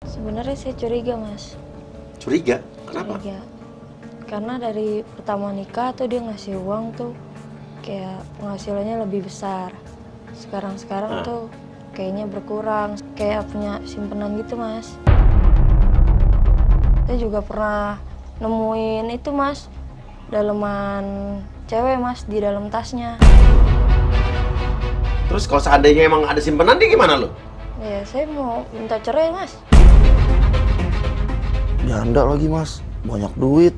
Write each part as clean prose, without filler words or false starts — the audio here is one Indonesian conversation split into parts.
Sebenarnya saya curiga, Mas. Curiga? Kenapa? Curiga. Karena dari pertama nikah tuh dia ngasih uang tuh kayak penghasilannya lebih besar. Sekarang tuh kayaknya berkurang, kayak punya simpenan gitu, Mas. Saya juga pernah nemuin itu, Mas, daleman cewek, Mas, di dalam tasnya. Terus kalau seandainya emang ada simpenan dia gimana lo? Ya, saya mau minta cerai, Mas. Janda lagi mas, banyak duit.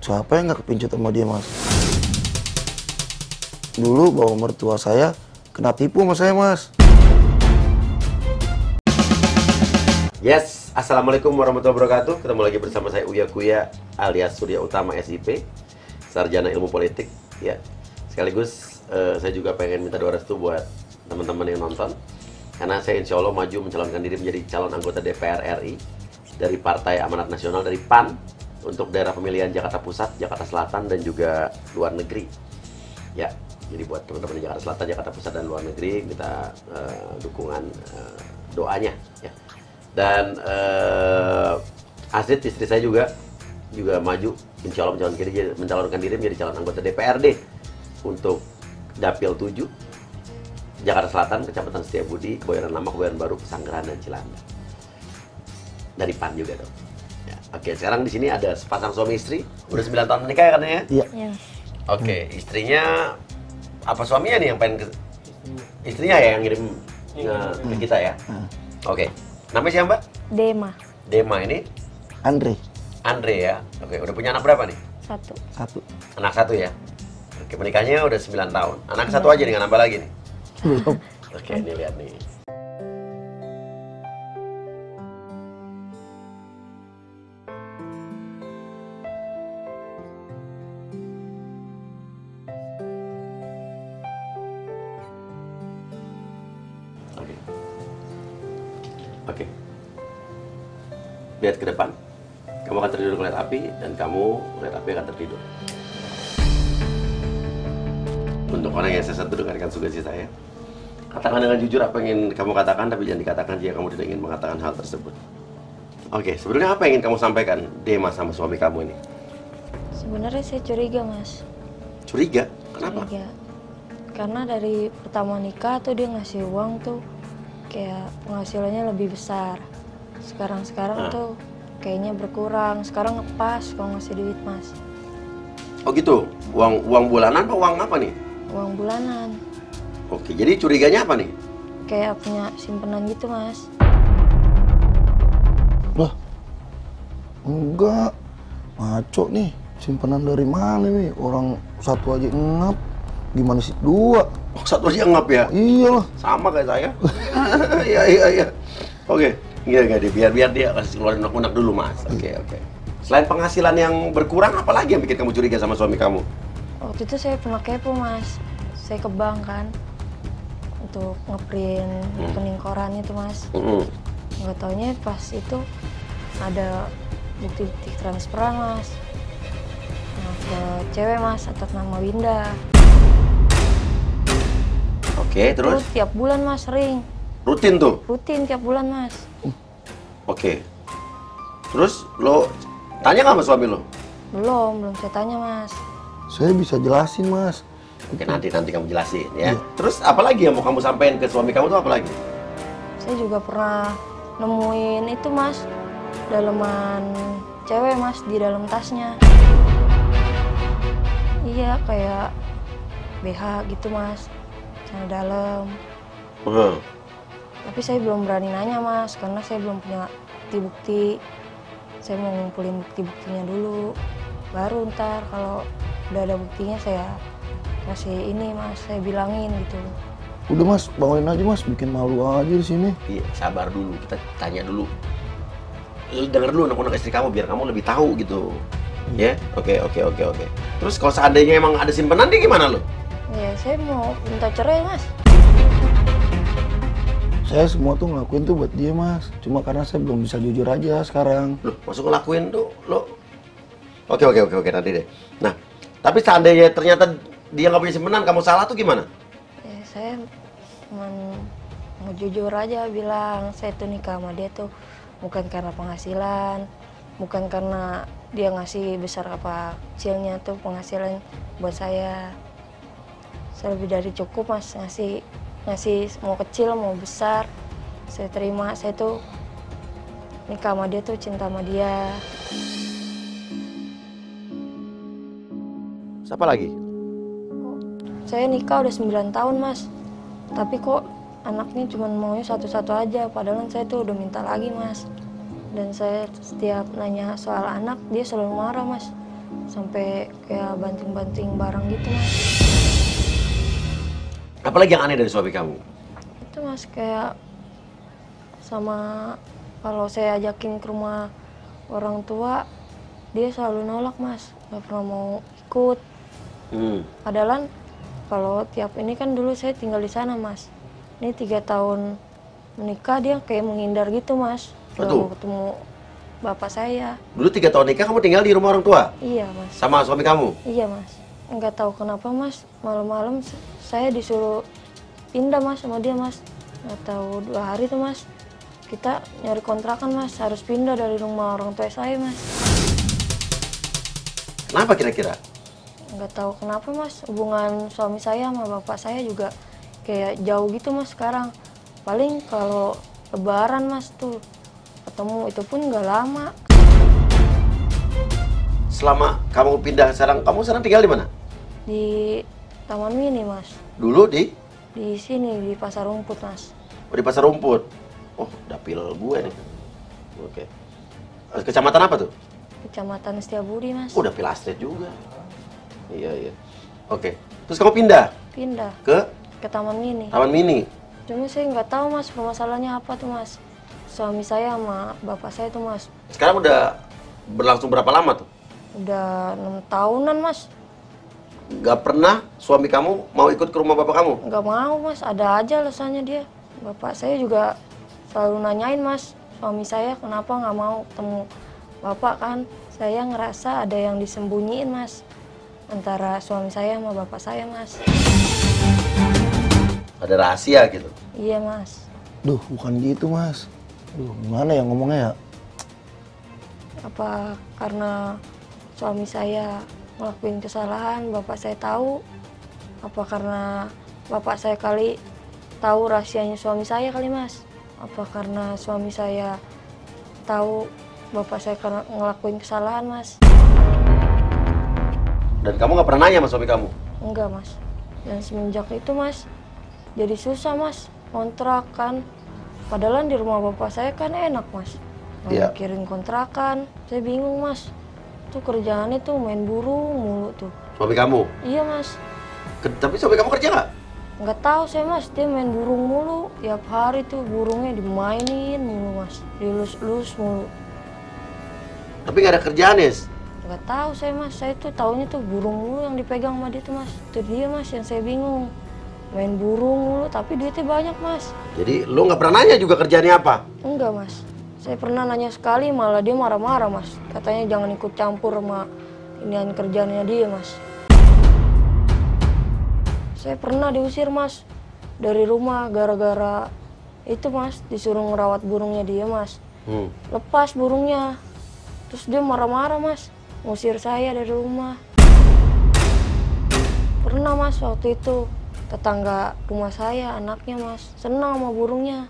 Siapa yang nggak kepincut sama dia mas? Dulu bawa mertua saya kena tipu sama saya mas. Yes, assalamualaikum warahmatullahi wabarakatuh. Ketemu lagi bersama saya Uya Kuya alias Surya Utama SIP, Sarjana Ilmu Politik. Ya, sekaligus saya juga pengen minta doa restu buat teman-teman yang nonton, karena saya insya Allah maju mencalonkan diri menjadi calon anggota DPR RI dari Partai Amanat Nasional, dari PAN, untuk daerah pemilihan Jakarta Pusat, Jakarta Selatan, dan juga luar negeri. Ya, jadi buat teman-teman di Jakarta Selatan, Jakarta Pusat, dan luar negeri, kita dukungan doanya. Ya. Dan Astrid, istri saya juga maju insya Allah mencalonkan diri menjadi calon anggota DPRD untuk Dapil 7 Jakarta Selatan, Kecamatan Setiabudi, Kebayoran Lama, Kebayoran Baru, Pesanggerahan, dan Cilandak. Dari PAN juga dong. Ya, oke, sekarang di sini ada sepasang suami istri, udah 9 tahun menikah ya katanya? Iya. Ya. Oke, istrinya apa suaminya nih yang pengen ke istrinya ya yang ngirim ke kita ya? Oke. Namanya siapa, Mbak? Dema. Dema ini Andre. Andre ya. Oke, udah punya anak berapa nih? Satu. Anak satu ya. Oke, menikahnya udah 9 tahun. Anak satu aja nih, nggak nambah lagi nih. Belum. Oke, ini lihat nih. Oke. Oke. Lihat ke depan. Kamu akan tertidur ngeliat api, dan kamu ngeliat api akan tertidur. Untuk orang yang sesat dengarkan sugesti saya. Katakan dengan jujur apa yang ingin kamu katakan, tapi jangan dikatakan jika kamu tidak ingin mengatakan hal tersebut. Oke, sebenarnya apa yang ingin kamu sampaikan, Dema, sama suami kamu ini? Sebenarnya saya curiga, Mas. Curiga? Kenapa? Curiga. Karena dari pertama nikah tuh dia ngasih uang tuh kayak penghasilannya lebih besar. Sekarang tuh kayaknya berkurang. Sekarang ngepas kalau ngasih duit, Mas. Oh gitu? Uang bulanan apa uang apa nih? Uang bulanan. Oke, jadi curiganya apa nih? Kayak punya simpenan gitu, Mas. Lah, enggak. Maco nih, simpanan dari mana nih? Orang satu aja ngap. Gimana sih dua? Oh, satu aja ngap ya? Iyalah. Sama kayak saya. Iya. Oke, biar dia kasih keluarin unek-unek dulu, Mas. Oke. Selain penghasilan yang berkurang, apa lagi yang bikin kamu curiga sama suami kamu? Waktu itu saya pernah kepo, Mas. Saya ke bank kan untuk ngeprint rekening koran itu, Mas. Nggak taunya pas itu ada bukti-bukti transferan, Mas. Nah, ke cewek, Mas, atas nama Winda. Oke, terus? Itu tiap bulan, Mas, sering. Rutin tuh? Rutin tiap bulan, Mas. Oke. Terus lo tanya nggak sama suami lo? Belum saya tanya, Mas. Saya bisa jelasin mas. Oke, nanti kamu jelasin ya. Terus apa lagi yang mau kamu sampaikan ke suami kamu tuh apa lagi? Saya juga pernah nemuin itu, Mas, daleman cewek, Mas, di dalam tasnya. Iya, kayak BH gitu, Mas, celana dalam. Tapi saya belum berani nanya, Mas, karena saya belum punya bukti-bukti. Saya mau ngumpulin bukti-buktinya dulu. Baru ntar kalau udah ada buktinya saya kasih ini, Mas, saya bilangin gitu. Udah mas, bangunin aja mas, bikin malu aja di sini. Iya, sabar dulu, kita tanya dulu. Lu denger dulu anak-anak istri kamu biar kamu lebih tahu gitu. Ya, oke. Terus kalau seandainya emang ada simpenan dia gimana lo? Ya, saya mau minta cerai, Mas. Saya semua tuh ngelakuin tuh buat dia mas. Cuma karena saya belum bisa jujur aja sekarang. Loh, masuk ngelakuin tuh lo. Oke, nanti deh. Nah, tapi seandainya ternyata dia nggak punya simpenan, kamu salah tuh gimana? Ya, saya cuma mau jujur aja bilang saya tuh nikah sama dia tuh bukan karena penghasilan, bukan karena dia ngasih besar apa kecilnya tuh penghasilan buat saya. Saya lebih dari cukup mas, ngasih mau kecil mau besar saya terima. Saya tuh nikah sama dia tuh cinta sama dia. Siapa lagi? Saya nikah udah 9 tahun mas, tapi kok anaknya cuma maunya satu-satu aja, padahal saya tuh udah minta lagi mas. Dan saya setiap nanya soal anak dia selalu marah mas, sampai kayak banting-banting barang gitu mas. Apalagi yang aneh dari suami kamu? Itu mas kayak sama kalau saya ajakin ke rumah orang tua dia selalu nolak mas, nggak pernah mau ikut. Padahal kalau tiap ini kan dulu saya tinggal di sana mas. Ini 3 tahun menikah dia kayak menghindar gitu mas. Nggak mau ketemu bapak saya. Dulu 3 tahun nikah kamu tinggal di rumah orang tua? Iya mas. Sama suami kamu? Iya mas. Nggak tahu kenapa mas, malam-malam saya disuruh pindah mas sama dia mas. Nggak tahu 2 hari tuh mas, kita nyari kontrakan mas, harus pindah dari rumah orang tua saya mas. Kenapa kira-kira? Nggak tahu kenapa mas, hubungan suami saya sama bapak saya juga kayak jauh gitu mas sekarang. Paling kalau lebaran mas tuh ketemu, itu pun nggak lama. Selama kamu pindah sekarang sekarang tinggal di mana? Di Taman Mini mas. Dulu di Sini di Pasar Rumput mas. di Pasar Rumput. Oh, dapil gue nih. Oke. Kecamatan apa tuh? Kecamatan Setiabudi mas. Oh, dapil Astrid juga. Iya. Oke. Terus kamu pindah Pindah ke ke Taman Mini. Taman Mini. Cuma saya nggak tahu mas permasalahannya apa tuh mas. Suami saya sama bapak saya tuh mas. Sekarang udah berlangsung berapa lama tuh? Udah 6 tahunan mas. Gak pernah suami kamu mau ikut ke rumah bapak kamu? Nggak mau mas, ada aja alasannya dia. Bapak saya juga selalu nanyain mas, suami saya kenapa nggak mau ketemu bapak kan. Saya ngerasa ada yang disembunyiin mas, antara suami saya sama bapak saya mas. Ada rahasia gitu? Iya mas. Duh, bukan gitu mas. Duh, gimana ya ngomongnya ya? Apa karena suami saya ngelakuin kesalahan, bapak saya tahu? Apa karena bapak saya kali tahu rahasianya suami saya kali mas? Apa karena suami saya tahu bapak saya karena ngelakuin kesalahan mas? Dan kamu nggak pernah nanya sama suami kamu? Enggak mas. Dan semenjak itu mas, jadi susah mas kontrakan. Padahal di rumah bapak saya kan enak mas. Iya. Mikirin kontrakan, saya bingung mas. Tuh kerjaannya tuh main burung mulu tuh. Suami kamu? Iya mas. Tapi suami kamu kerja nggak? Nggak tahu saya mas, dia main burung mulu. Tiap hari tuh burungnya dimainin mulu mas, dilus-lus mulu. Tapi nggak ada kerjaan, Yes? Nggak tahu saya mas, saya tuh taunya tuh burung mulu yang dipegang sama dia tuh mas. Itu dia mas yang saya bingung. Main burung mulu, tapi duitnya banyak mas. Jadi lu nggak pernah nanya juga kerjaannya apa? Enggak mas, saya pernah nanya sekali malah dia marah-marah mas. Katanya jangan ikut campur sama inian kerjaannya dia mas. Saya pernah diusir mas dari rumah gara-gara itu mas, disuruh ngerawat burungnya dia mas. Lepas burungnya, terus dia marah-marah mas, ngusir saya dari rumah. Pernah mas waktu itu tetangga rumah saya anaknya mas senang sama burungnya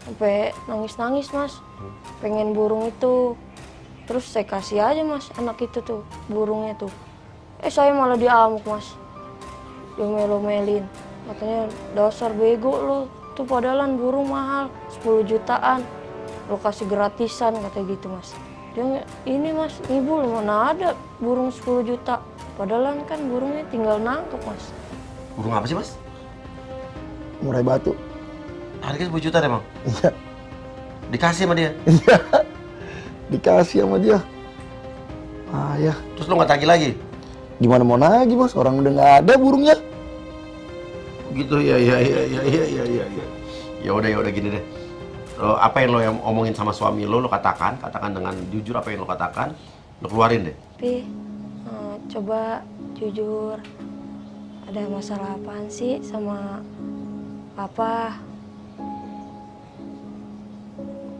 sampai nangis-nangis mas, pengen burung itu. Terus saya kasih aja mas anak itu tuh burungnya tuh. Saya malah diamuk mas, diomel-omelin, katanya dasar bego lo tuh, padahal burung mahal 10 jutaan lo kasih gratisan, katanya gitu mas. Dia ini mas, ibu mana ada burung 10 juta, padahal kan burungnya tinggal nangkep mas. Burung apa sih, Mas? Murai batu. Harganya 10 juta deh, Bang? Iya. Dikasih sama dia? Iya. Dikasih sama dia. Ah ya. Terus lo nggak tagih lagi? Gimana mau nagih mas? Orang udah nggak ada burungnya. Gitu ya. Ya udah gini deh. Lo, apa yang lo omongin sama suami lo katakan dengan jujur apa yang lo katakan, lo keluarin deh. Tapi coba jujur, ada masalah apaan sih sama papa?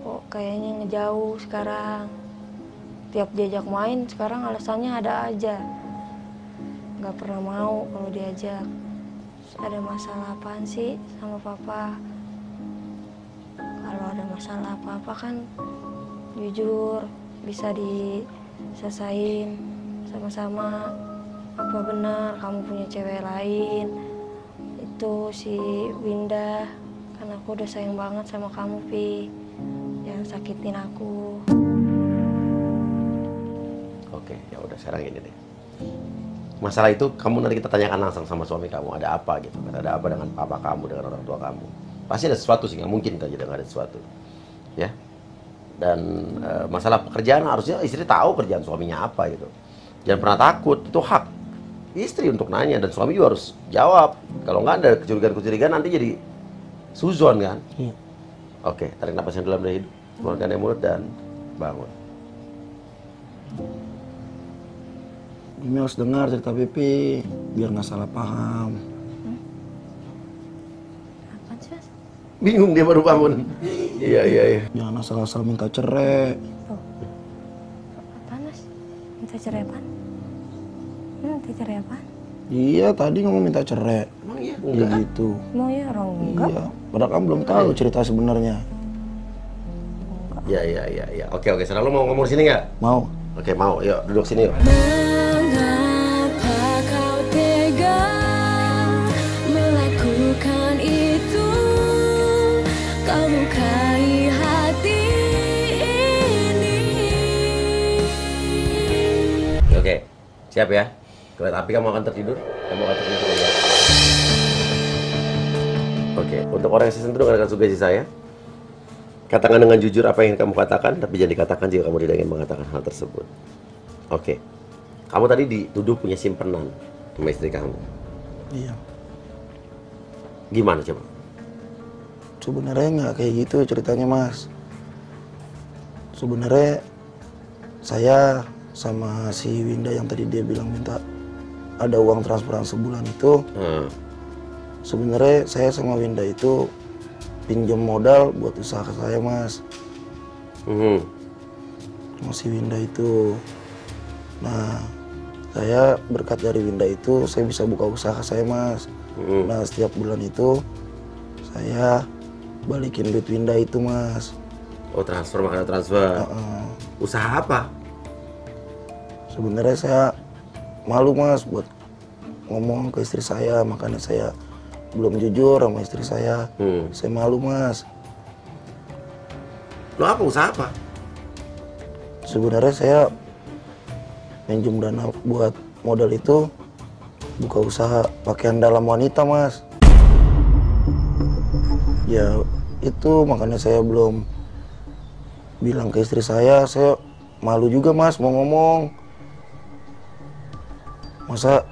Kok kayaknya ngejauh sekarang. Tiap diajak main sekarang alasannya ada aja. Nggak pernah mau kalau diajak. Ada masalah apaan sih sama papa? Kalau ada masalah apa-apa kan jujur bisa diselesain sama-sama. Apa benar kamu punya cewek lain? Itu si Winda. Kan aku udah sayang banget sama kamu, Pi. Jangan sakitin aku. Oke, ya udah sekarang ini deh. Masalah itu kamu nanti kita tanyakan langsung sama suami kamu, ada apa gitu kan, ada apa dengan papa kamu, dengan orang tua kamu. Pasti ada sesuatu sih, nggak mungkin aja nggak ada sesuatu, ya. Dan masalah pekerjaan harusnya istri tahu kerjaan suaminya apa gitu. Jangan pernah takut, itu hak istri untuk nanya dan suami juga harus jawab. Kalau nggak ada kecurigaan-kecurigaan nanti jadi suzon kan. Iya. Oke, tarik napas yang dalam dari hidung, keluarkan dari mulut dan bangun. Mimi harus dengar cerita Pipi, biar nggak salah paham. Apaan sih, Mas? Bingung dia baru bangun. Iya. Jangan asal-asal minta cerai. Tuh. Apaan, Mas? Minta cerai apaan? Minta cerai apaan? Iya, tadi ngomong minta cerai. Emang iya? Ya Enggak. gitu. Mau ya orang enggak? Iya, padahal kamu belum tahu cerita sebenarnya. Iya. Oke, sekarang lu mau ngomong sini nggak? Mau? Oke, mau. Yuk, duduk sini yuk. Mengapa kau tega melakukan itu? Kau lukai hati ini. Oke, siap ya? Kelihatan api kamu akan tertidur. Kamu akan tertidur ya. Oke, untuk orang yang sentuh dengarkan sugesti saya. Katakan dengan jujur apa yang ingin kamu katakan, tapi jangan dikatakan jika kamu tidak ingin mengatakan hal tersebut. Oke, kamu tadi dituduh punya simpenan sama istri kamu. Iya. Gimana coba? Sebenarnya nggak kayak gitu ceritanya, Mas. Sebenarnya saya sama si Winda yang tadi dia bilang minta ada uang transferan sebulan itu, sebenarnya saya sama Winda itu pinjam modal buat usaha saya, Mas. Sama si Winda itu. Nah, saya berkat dari Winda itu saya bisa buka usaha saya, Mas. Nah, setiap bulan itu saya balikin duit Winda itu, Mas. Oh, transfer, makanya transfer. Usaha apa? Sebenarnya saya malu, Mas, buat ngomong ke istri saya, makanya saya belum jujur sama istri saya. Saya malu, Mas. Lo apa? Usaha apa? Sebenarnya saya minjem dana buat modal itu buka usaha pakaian dalam wanita, Mas. Ya itu makanya saya belum bilang ke istri saya malu juga, Mas, mau ngomong. Masa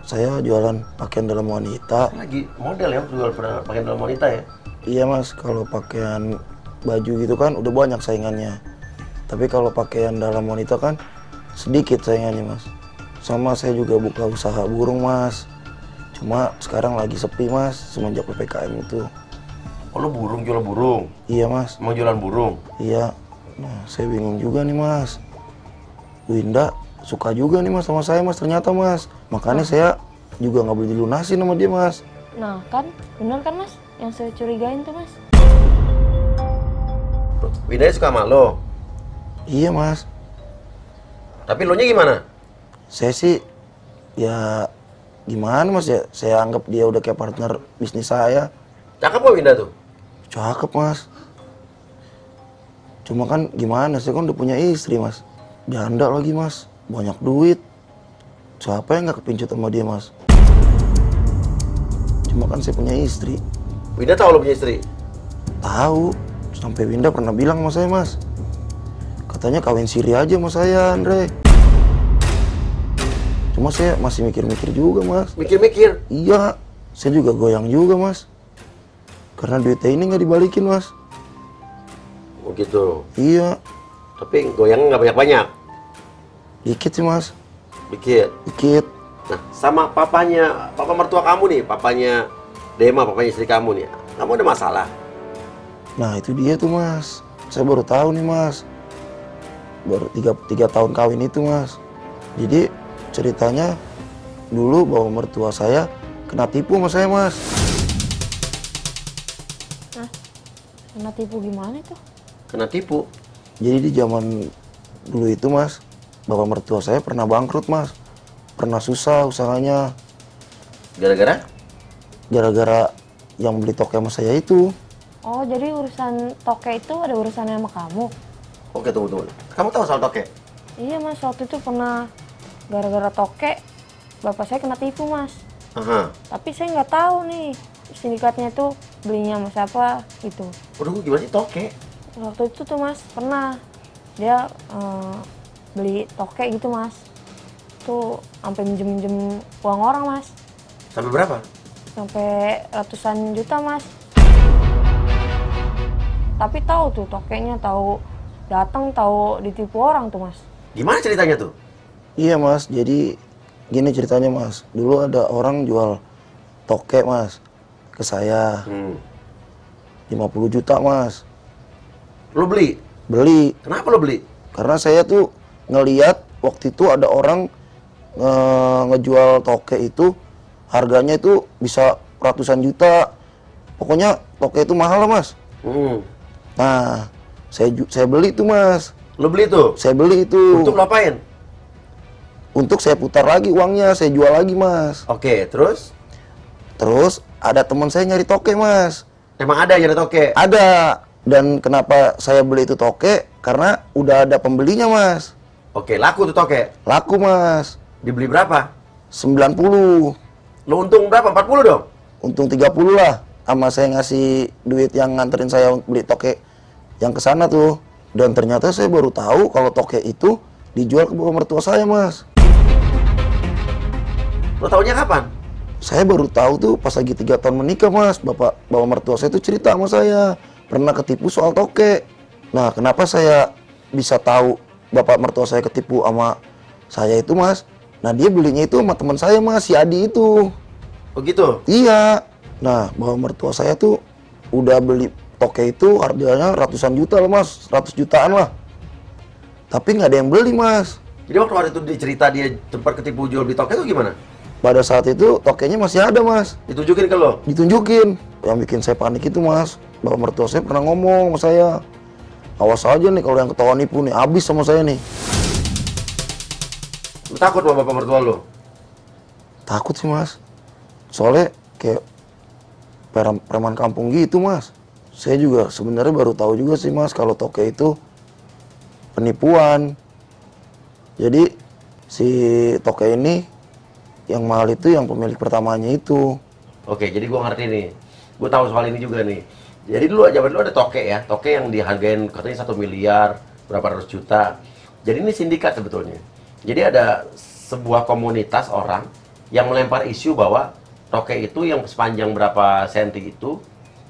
saya jualan pakaian dalam wanita? Lagi model ya, jual pakaian dalam wanita ya? Iya, Mas, kalau pakaian baju gitu kan udah banyak saingannya. Tapi kalau pakaian dalam wanita kan sedikit saingannya, Mas. Sama saya juga buka usaha burung, Mas. Cuma sekarang lagi sepi, Mas, semenjak PPKM itu. Oh, lo burung, jual burung? Iya, Mas. Mau jualan burung? Iya. Nah, saya bingung juga nih, Mas. Winda suka juga nih, Mas, sama saya, Mas, ternyata, Mas. Makanya saya juga nggak boleh dilunasin sama dia, Mas. Nah kan, bener kan, Mas? Yang saya curigain tuh, Mas. Winda suka sama lo? Iya, Mas. Tapi lo nya gimana? Saya sih ya gimana, Mas, ya? Saya anggap dia udah kayak partner bisnis saya. Cakep gak Winda tuh? Cakep, Mas. Cuma kan gimana, saya kan udah punya istri, Mas. Janda lagi, Mas. Banyak duit. Siapa yang nggak kepincut sama dia, Mas? Cuma kan saya punya istri. Winda tahu lo punya istri? Tahu. Sampai Winda pernah bilang sama saya, Mas. Katanya kawin siri aja sama saya, Andre. Cuma saya masih mikir-mikir juga, Mas. Mikir-mikir? Iya. Saya juga goyang juga, Mas. Karena duitnya ini nggak dibalikin, Mas. Oh gitu. Iya. Tapi goyang nggak banyak-banyak? Dikit sih, Mas. Dikit? Dikit. Nah, sama papanya, papa mertua kamu nih, papanya Dema, papanya istri kamu nih. Kamu ada masalah? Nah, itu dia tuh, Mas. saya baru tahu nih mas. Baru tiga tahun kawin itu mas. Jadi ceritanya dulu bahwa mertua saya kena tipu sama saya mas. Nah, kena tipu gimana itu? Kena tipu? Jadi di zaman dulu itu mas, bapak mertua saya pernah bangkrut mas. Pernah susah usahanya. Gara-gara? Gara-gara yang beli toke sama saya itu. Oh, jadi urusan toke itu ada urusannya sama kamu? Oke, tunggu. Kamu tahu soal toke? Iya mas, waktu itu pernah gara-gara toke, bapak saya kena tipu mas. Aha. Tapi saya nggak tahu nih sindikatnya itu belinya sama siapa gitu. Udah, gue gimana sih toke? Waktu itu tuh mas pernah dia beli toke gitu mas. Tuh sampai minjem uang orang mas. Sampai berapa? Sampai ratusan juta mas. Tapi tahu tuh tokenya, tahu datang, tahu ditipu orang tuh mas. Gimana ceritanya tuh? Iya mas, jadi gini ceritanya mas. Dulu ada orang jual toke mas ke saya. 50 juta mas. Lo beli? Beli. Kenapa lo beli? Karena saya tuh ngeliat waktu itu ada orang ngejual toke itu harganya itu bisa ratusan juta. Pokoknya toke itu mahal lah mas. Nah, saya beli tuh mas. Lo beli tuh? Saya beli itu. Untuk lo apain? Untuk saya putar lagi uangnya, saya jual lagi mas. Oke, terus? Terus ada teman saya nyari toke mas. Emang ada yang nyari toke? Ada. Dan kenapa saya beli itu toke? Karena udah ada pembelinya mas. Oke, laku tuh toke? Laku mas. Dibeli berapa? 90. Lo untung berapa? 40 dong? Untung 30 lah. Sama saya ngasih duit yang nganterin saya untuk beli toke yang ke sana tuh. Dan ternyata saya baru tahu kalau toke itu dijual ke bapak mertua saya mas. Lo taunya kapan? Saya baru tahu tuh pas lagi 3 tahun menikah mas. Bapak mertua saya tuh cerita sama saya pernah ketipu soal toke. Nah, kenapa saya bisa tahu bapak mertua saya ketipu sama saya itu mas? Nah, dia belinya itu sama teman saya mas, si Adi itu. Oh gitu? Iya. Nah, bapak mertua saya tuh udah beli toke itu harganya ratusan juta lah mas, 100 jutaan lah. Tapi nggak ada yang beli mas. Jadi waktu itu dicerita dia tempat ketipu jual beli toke itu gimana? Pada saat itu tokenya masih ada mas. Ditunjukin ke lo? Ditunjukin. Yang bikin saya panik itu mas, bapak mertua saya pernah ngomong sama saya, awas aja nih kalau yang ketahuan nipu nih, habis sama saya nih. Lo takut sama bapak mertua lo? Takut sih mas. Soalnya kayak preman kampung gitu mas. Saya juga sebenarnya baru tahu juga sih mas kalau toke itu penipuan. Jadi si toke ini yang mahal itu yang pemilik pertamanya itu. Oke, jadi gua ngerti nih. Gua tahu soal ini juga nih. Jadi dulu zaman dulu ada toke ya, toke yang dihargain katanya 1 miliar, berapa ratus juta. Jadi ini sindikat sebetulnya. Jadi ada sebuah komunitas orang yang melempar isu bahwa toke itu yang sepanjang berapa senti itu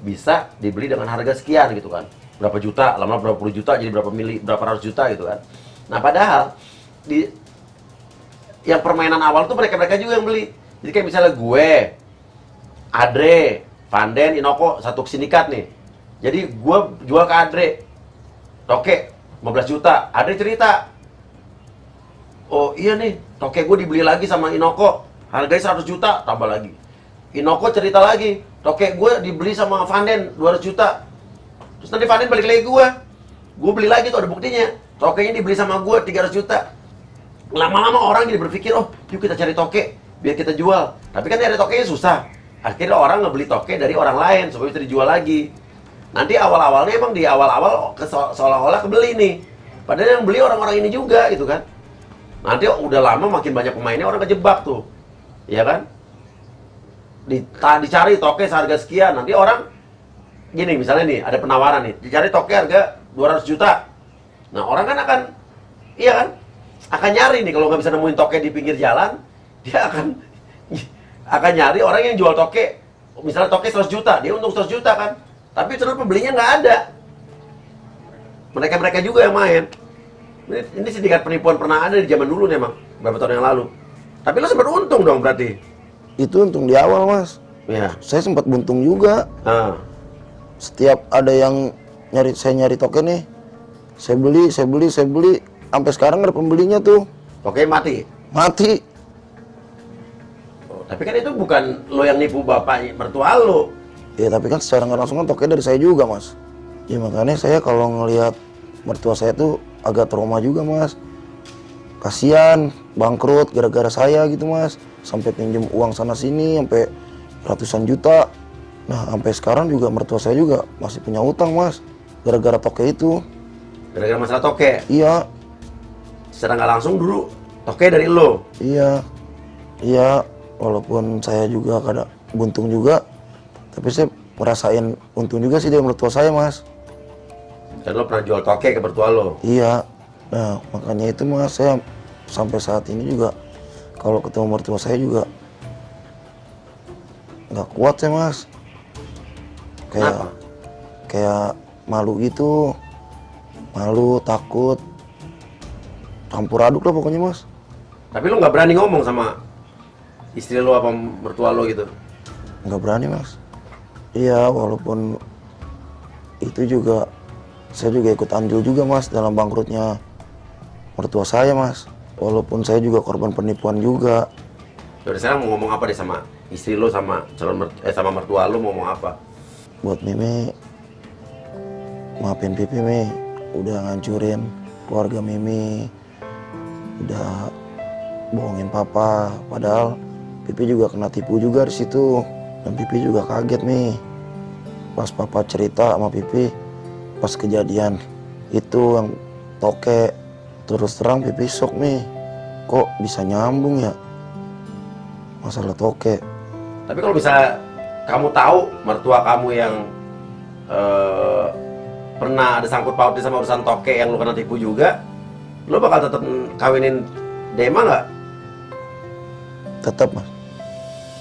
bisa dibeli dengan harga sekian gitu kan. Berapa juta, lama-lama berapa puluh juta, jadi berapa ratus juta gitu kan. Nah, padahal yang permainan awal tuh mereka juga yang beli. Jadi kayak misalnya gue, Adre, Vanden, Inoko, satu sindikat nih. Jadi gue jual ke Adre toke 15 juta. Adre cerita, oh iya nih, toke gue dibeli lagi sama Inoko, harganya 100 juta, tambah lagi. Inoko cerita lagi, toke gue dibeli sama Vanden 200 juta. Terus nanti Vanden balik lagi gue beli lagi tuh, ada buktinya. Tokenya dibeli sama gue 300 juta. Lama-lama orang jadi berpikir, oh yuk kita cari toke, biar kita jual. Tapi kan nyari tokenya susah. Akhirnya orang ngebeli toke dari orang lain supaya bisa dijual lagi. Nanti awal-awalnya emang di awal-awal seolah-olah kebeli nih. Padahal yang beli orang-orang ini juga gitu kan. Nanti udah lama makin banyak pemainnya, orang kejebak tuh. Iya kan? Dicari toke seharga sekian. Nanti orang gini misalnya nih, ada penawaran nih. Dicari toke harga 200 juta. Nah orang kan akan, iya kan? Akan nyari nih kalau nggak bisa nemuin toke di pinggir jalan. Dia akan nyari orang yang jual toke. Misalnya toke 100 juta, dia untung 100 juta kan. Tapi terus pembelinya nggak ada. Mereka-mereka juga yang main. Ini sindikat penipuan pernah ada di zaman dulu nih emang, beberapa tahun yang lalu. Tapi lo sempat untung dong berarti? Itu untung di awal mas. Ya. Saya sempat buntung juga. Ah. Setiap ada yang saya nyari toke nih, Saya beli. Sampai sekarang nggak ada pembelinya tuh. Oke, mati. Mati. Oh, tapi kan itu bukan lo yang nipu bapak mertua lo. Ya tapi kan secara nggak langsung kan tokenya dari saya juga mas. Ya makanya saya kalau ngelihat mertua saya tuh agak trauma juga mas. Kasian, bangkrut gara-gara saya gitu mas. Sampai pinjem uang sana sini sampai ratusan juta. Nah sampai sekarang juga mertua saya juga masih punya utang mas. Gara-gara toke itu. Gara-gara masalah toke. Iya. Secara nggak langsung dulu toke dari lo. Iya. Walaupun saya juga kadang buntung juga. Tapi saya ngerasain untung juga sih dari mertua saya mas. Dan lo pernah jual toke ke mertua lo. Iya. Nah makanya itu mas saya sampai saat ini juga kalau ketemu mertua saya juga nggak kuat saya mas. Kenapa? Kayak malu gitu. Malu, takut. Campur aduk lah pokoknya mas. Tapi lo nggak berani ngomong sama istri lo apa mertua lo gitu? Nggak berani mas. Iya, walaupun itu juga saya juga ikut andil juga mas dalam bangkrutnya mertua saya mas. Walaupun saya juga korban penipuan juga. Yaudah sekarang mau ngomong apa deh sama istri lo sama sama mertua lo mau ngomong apa? Buat Mimi, maafin Pipi Mi, udah ngancurin keluarga Mimi, udah bohongin Papa. Padahal Pipi juga kena tipu juga di situ. Dan Pipi juga kaget nih pas Papa cerita sama Pipi pas kejadian itu yang toke. Terus terang Pipi shock nih, kok bisa nyambung ya masalah toke. Tapi kalau bisa kamu tahu mertua kamu yang pernah ada sangkut pautnya sama urusan toke yang lo kena tipu juga, lo bakal tetap kawinin Dema nggak? Tetap mas,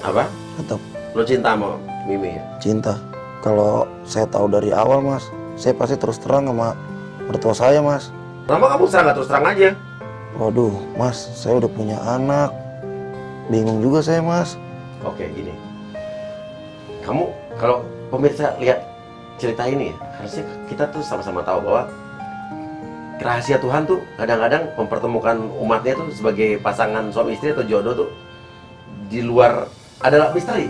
Apa? tetap Lo cinta sama Mimi ya? cinta. Kalau saya tahu dari awal mas, saya pasti terus terang sama mertua saya mas. Kenapa kamu serang nggak terus terang aja? Waduh mas, saya udah punya anak, bingung juga saya mas. Oke, gini. Kamu kalau pemirsa lihat cerita ini ya, harusnya kita tuh sama-sama tahu bahwa rahasia Tuhan tuh kadang-kadang mempertemukan umatnya tuh sebagai pasangan suami istri atau jodoh tuh di luar adalah misteri.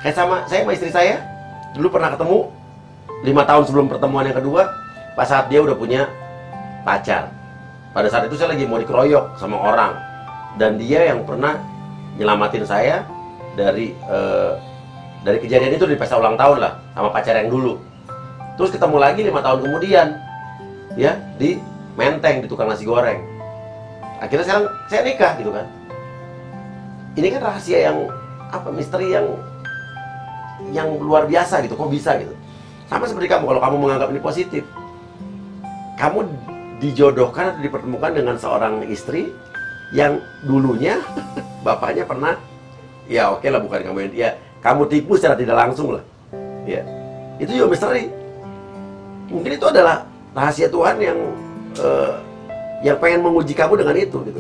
Kayak saya sama istri saya dulu pernah ketemu 5 tahun sebelum pertemuan yang kedua, pas saat dia udah punya pacar. Pada saat itu saya lagi mau dikeroyok sama orang dan dia yang pernah nyelamatin saya dari kejadian itu di pesta ulang tahun lah sama pacar yang dulu. Terus ketemu lagi 5 tahun kemudian ya di Menteng di tukang nasi goreng. Akhirnya sekarang saya nikah gitu kan. Ini kan rahasia yang apa, misteri yang luar biasa gitu. Kok bisa gitu? Sama seperti kamu, kalau kamu menganggap ini positif, kamu dijodohkan atau dipertemukan dengan seorang istri yang dulunya bapaknya pernah, ya oke lah bukan kamu yang dia, kamu tipu secara tidak langsung lah, ya itu juga misteri. Mungkin itu adalah rahasia Tuhan yang pengen menguji kamu dengan itu gitu.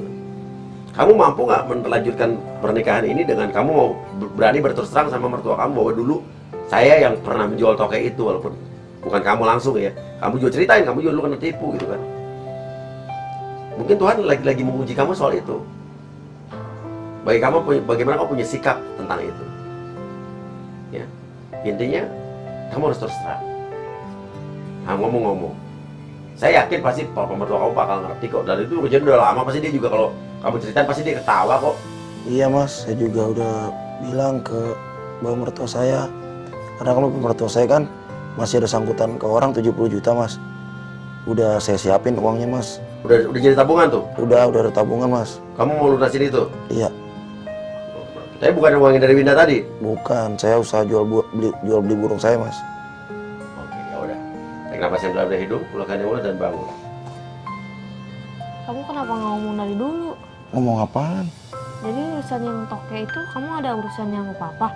Kamu mampu nggak melanjutkan pernikahan ini dengan kamu mau berani berterus terang sama mertua kamu bahwa dulu saya yang pernah menjual toke itu, walaupun bukan kamu langsung ya, kamu juga ceritain kamu juga dulu kena tipu gitu kan. Mungkin Tuhan lagi menguji kamu soal itu. Bagaimana kamu punya sikap tentang itu. Ya, intinya kamu harus terus terang. Nah, ngomong-ngomong, saya yakin pasti papa mertua kamu bakal ngerti kok. Dan itu kejadian udah lama, pasti dia juga kalau kamu ceritain pasti dia ketawa kok. Iya mas, saya juga udah bilang ke bapak mertua saya. Karena kalau mertua saya kan masih ada sangkutan ke orang 70 juta mas. Udah saya siapin uangnya mas. Udah jadi tabungan tuh? Udah ada tabungan mas. Kamu mau lunasin itu? Iya. Tapi bukan uangnya dari Winda tadi? Bukan, saya usaha jual beli burung saya mas. Oke, ya udah. Tarik napas yang dalam dari hidung, keluarkan yang mulut dan bangun. Kamu kenapa nggak ngomong dari dulu? Ngomong apaan? Jadi urusan yang toke itu kamu ada urusannya sama papa?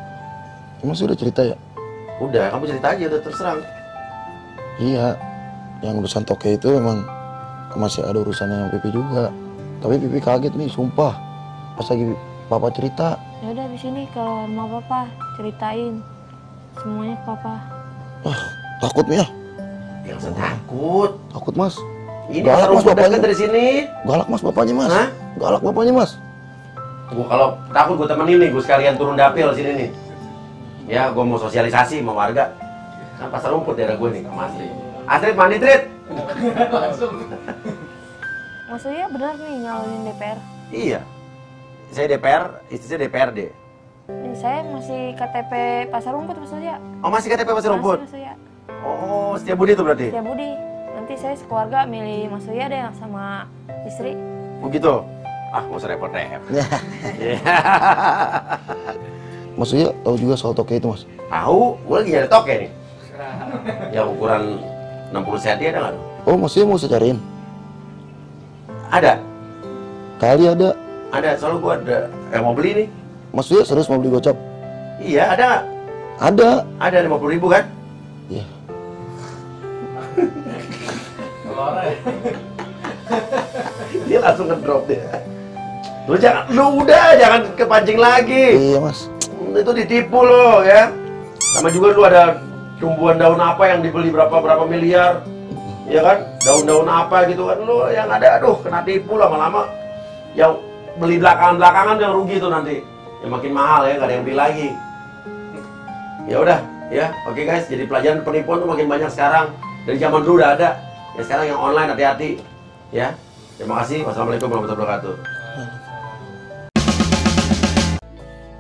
Emang sudah cerita ya? Udah, kamu cerita aja, udah terus terang. Iya, yang urusan toke itu emang masih ada urusannya yang Pipi juga. Tapi Pipi kaget nih, sumpah. Pas lagi papa cerita. Ya udah di sini ke rumah papa, ceritain semuanya ke papa. Takut nih ya? Ya Jangan usah takut. Takut mas. Ini Galak, pasar Mas, rumput dekat bapaknya. dari sini. Galak mas bapaknya mas. Hah? Galak bapaknya mas. Gua kalau takut gue temenin nih, gue sekalian turun dapil sini nih. Ya, gue mau sosialisasi sama warga. Kan pasar rumput daerah gue nih, sama Astrid. Astrid, mandi, Trit! Maksudnya benar nih nyalonin DPR? Iya. Saya DPR, istri saya DPRD. Ini saya masih KTP Pasar Rumput maksudnya. Oh, masih KTP pasar rumput? Mas Surya. Oh, Setiabudi itu berarti? Ya Budi. Nanti saya sekeluarga milih Mas Surya deh sama istri. Begitu? Ah, nggak usah repot-repot. Maksudnya tahu juga soal toke itu mas? Tahu, gue lagi nyari toke nih. Yang ukuran 60 cm ada nggak? Oh maksudnya mau saya cariin? Ada? Kali ada. Ada, soalnya gue ada yang mau beli nih. Maksudnya serius mau beli gocap? Iya, ada nggak? Ada. Ada 50.000 kan? Iya. Dia langsung ngedrop dia. Lu udah jangan kepancing lagi. Iya mas. Itu ditipu lo ya. Sama juga lu ada tumbuhan daun apa yang dibeli berapa miliar. Ya kan? Daun-daun apa gitu kan. Lu yang ada aduh kena tipu lama-lama. Yang beli belakangan yang rugi tuh nanti. Yang makin mahal ya, gak ada yang beli lagi. Ya udah, ya. Oke guys, jadi pelajaran penipuan tuh makin banyak sekarang. Dari zaman dulu udah ada. Ya sekarang yang online hati-hati. Ya. Terima kasih. Wassalamualaikum warahmatullahi wabarakatuh.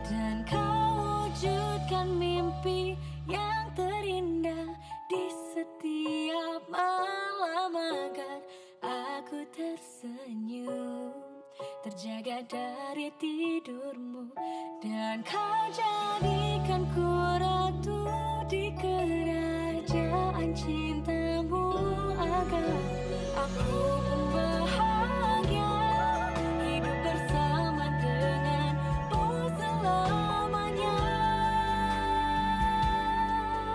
Dan kau wujudkan mimpi yang terindah di setiap malam agar aku tersenyum, terjaga dari tidurmu. Dan kau jadikan ku ratu di kerajaan cintamu agar aku